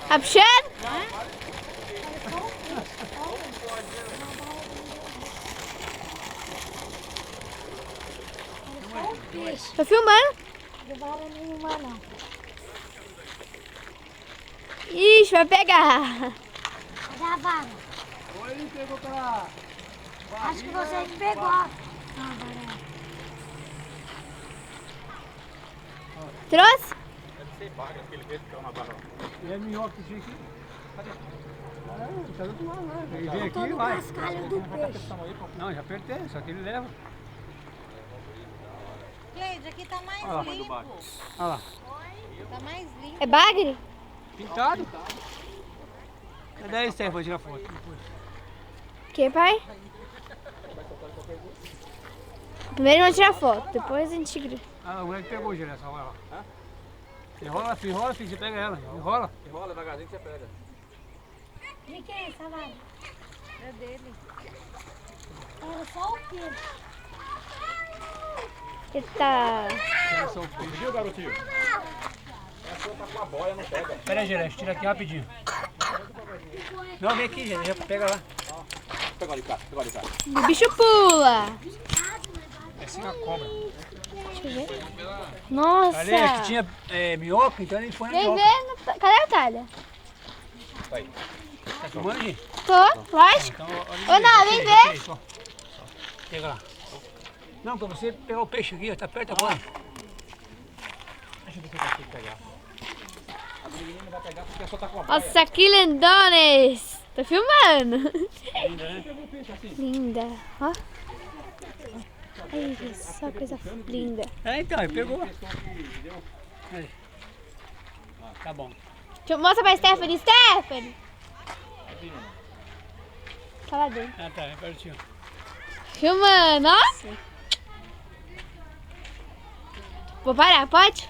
Tá puxando? Tô filmando. Ixi, vai pegar. Cadê a vara? Ele pegou pra... Acho que você que pegou. Não, vara. Trouxe? Deve ser baga, aquele verde que é uma barra. E é minhoca que tinha aqui. Cadê? Tá do outro lado, né? Ele vem Tô aqui e no vai. cascalho do peixe. Não, já apertei, só que ele leva. Cleide, aqui tá mais Olha lá. limpo. Olha lá. Tá mais limpo. É bagre? Pintado. Cadê aí, Stefan? Vou tirar foto. Que, pai? Primeiro vamos tirar foto, depois a gente... Ah, a mulher que pegou, Gerson, olha lá. Enrola, filho, enrola, filho, você pega ela. Enrola. Enrola devagarzinho que você pega. De quem é essa vara? É dele. Era só o quê? Eita. Viu, garotinho? A sua tá com a boia, não pega. Pera aí, Gerson, tira aqui rapidinho. Não, vem aqui, Gerson, pega lá. Pega ali, cá, pega ali, cá. O bicho pula. É assim uma cobra. Deixa eu ver. Nossa. Ali, acho que tinha minhoca, então ele foi na Vem minhoca. ver. Cadê a Natália? Vai. Tá filmando, gente? Tô, lógico. Então, Ô, Ná, vem ver. Pega lá. Não, pra você pegar o peixe aqui, ó, tá perto agora. Deixa eu ver se eu consigo pegar. A menininha não vai pegar porque só tá com a boia. Nossa, que lindones. Tô filmando. Ainda, né? Linda. Ó. Ai, só coisa linda. É, então, ele pegou. Aí. Tá bom. Mostra pra Stephanie. Stephanie. Tá lá dentro. Ah, tá, é pertinho. Filmando, ó. Vou parar, pode?